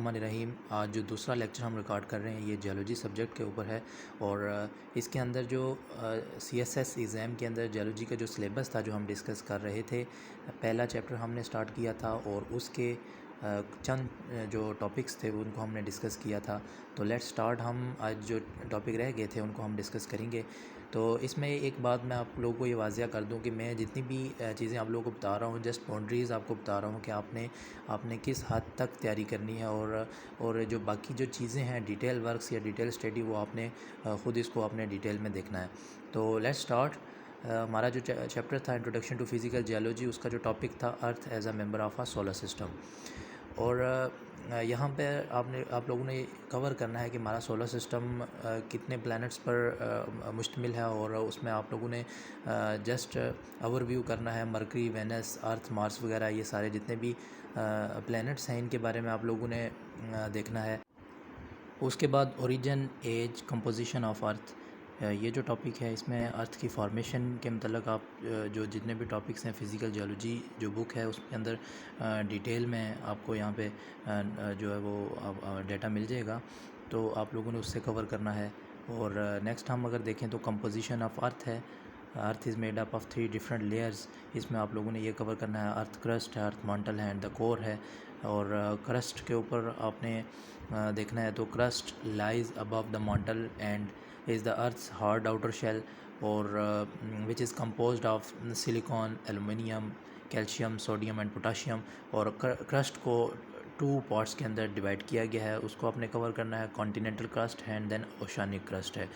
बिस्मिल्लाहिर्रहमानिर्रहीम। आज जो दूसरा लेक्चर हम रिकॉर्ड कर रहे हैं ये जियोलॉजी सब्जेक्ट के ऊपर है और इसके अंदर जो CSS एग्ज़ाम के अंदर जियोलॉजी का जो सिलेबस था जो हम डिस्कस कर रहे थे, पहला चैप्टर हमने स्टार्ट किया था और उसके चंद जो टॉपिक्स थे उनको हमने डिस्कस किया था। तो लेट्स स्टार्ट। हम आज जो टॉपिक रह गए थे उनको हम डिस्कस करेंगे। तो इसमें एक बात मैं आप लोगों को ये वाज़िया कर दूं कि मैं जितनी भी चीज़ें आप लोगों को बता रहा हूँ जस्ट बाउंड्रीज़ आपको बता रहा हूँ कि आपने किस हद तक तैयारी करनी है और जो बाकी जो चीज़ें हैं डिटेल वर्क्स या डिटेल स्टडी वो आपने ख़ुद इसको आपने डिटेल में देखना है। तो लेट्स स्टार्ट। हमारा जो चैप्टर था इंट्रोडक्शन टू फिज़िकल जियोलॉजी, उसका जो टॉपिक था earth as a member of a solar system. और यहाँ पे आप लोगों ने कवर करना है कि हमारा सोलर सिस्टम कितने प्लैनेट्स पर मुश्तमिल है और उसमें आप लोगों ने जस्ट ओवरव्यू करना है। मरकरी, वेनस, अर्थ, मार्स वगैरह ये सारे जितने भी प्लैनेट्स हैं इनके बारे में आप लोगों ने देखना है। उसके बाद origin, age, composition of earth, ये जो टॉपिक है इसमें अर्थ की फॉर्मेशन के मतलब आप जो जितने भी टॉपिक्स हैं फ़िज़िकल जियोलॉजी जो बुक है उसके अंदर डिटेल में आपको यहाँ पे जो है वो डेटा मिल जाएगा, तो आप लोगों ने उससे कवर करना है। और नेक्स्ट हम अगर देखें तो कंपोजिशन ऑफ अर्थ है। Earth is made up of 3 different layers. इसमें आप लोगों ने ये कवर करना है अर्थ क्रस्ट है, अर्थ मंटल है एंड द कोर है। और क्रस्ट के ऊपर आपने देखना है तो crust lies above the Mantel and is the earth's hard outer shell or which is composed of silicon, aluminium, calcium, sodium and potassium। और क्रस्ट को 2 पार्ट्स के अंदर डिवाइड किया गया है, उसको आपने कवर करना है। कॉन्टिनेंटल क्रस्ट है एंड देन ओशानिक क्रस्ट है।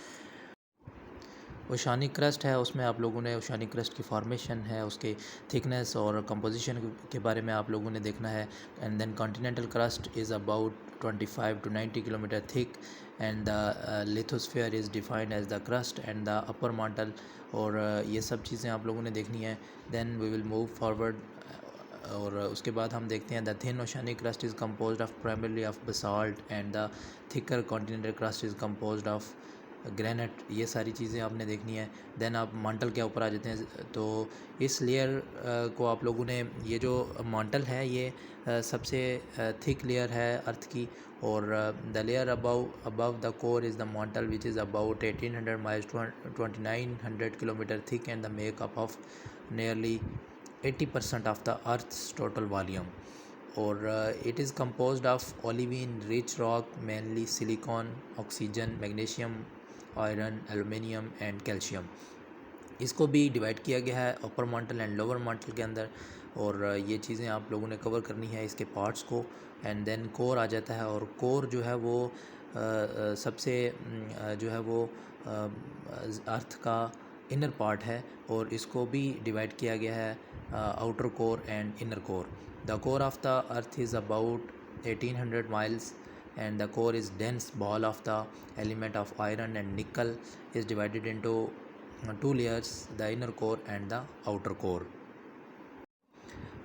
ओशानिक क्रस्ट है उसमें आप लोगों ने ओशानिक क्रस्ट की फॉर्मेशन है, उसके थिकनेस और कंपोजिशन के बारे में आप लोगों ने देखना है। And then continental crust is about 25 to 90 kilometre thick and the lithosphere is defined as the crust and the upper mantle. और ये सब चीज़ें आप लोगों ने देखनी है। Then we will move forward. और उसके बाद हम देखते हैं the thin oceanic crust is composed of primarily of basalt and the thicker continental crust is composed of granite. ये सारी चीज़ें आपने देखनी है। देन आप मंटल के ऊपर आ जाते हैं। तो इस लेयर को आप लोगों ने, ये जो मंटल है ये सबसे थिक लेयर है अर्थ की। और the layer above the core is the mantle which is about 1800 miles 2900 kilometre thick and the makeup of nearly 80% of the earth's total volume. और it is composed of olivine rich rock mainly silicon, oxygen, magnesium, iron, aluminium and calcium. इसको भी divide किया गया है upper mantle and lower mantle के अंदर। और ये चीज़ें आप लोगों ने कवर करनी है इसके पार्ट्स को। एंड देन कोर आ जाता है और कोर जो है वो सबसे जो है वो अर्थ का इनर पार्ट है और इसको भी डिवाइड किया गया है outer core and inner core. The core of the earth is about 1800 miles and the core is dense ball of the element of iron and nickel is divided into 2 layers, the inner core and the outer core।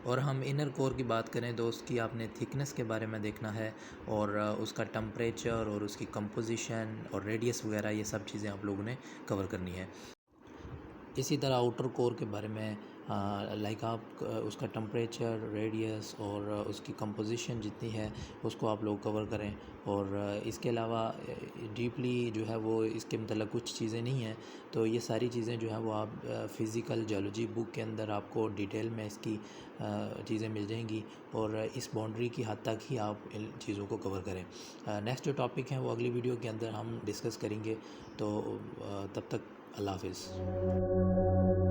और हम inner core की बात करें तो उसकी आपने thickness के बारे में देखना है और उसका टेम्परेचर और उसकी कंपोजिशन और रेडियस वगैरह ये सब चीज़ें आप लोगों ने कवर करनी है। इसी तरह आउटर कोर के बारे में लाइक आप उसका टेम्परेचर, रेडियस और उसकी कंपोजिशन जितनी है उसको आप लोग कवर करें। और इसके अलावा डीपली जो है वो इसके मतलब कुछ चीज़ें नहीं हैं, तो ये सारी चीज़ें जो है वो आप फ़िज़िकल जियोलॉजी बुक के अंदर आपको डिटेल में इसकी चीज़ें मिल जाएंगी और इस बाउंड्री की हद तक ही आप इन चीज़ों को कवर करें। नेक्स्ट जो टॉपिक है वो अगली वीडियो के अंदर हम डिस्कस करेंगे। तो तब तक अल्लाह हाफ़िज़।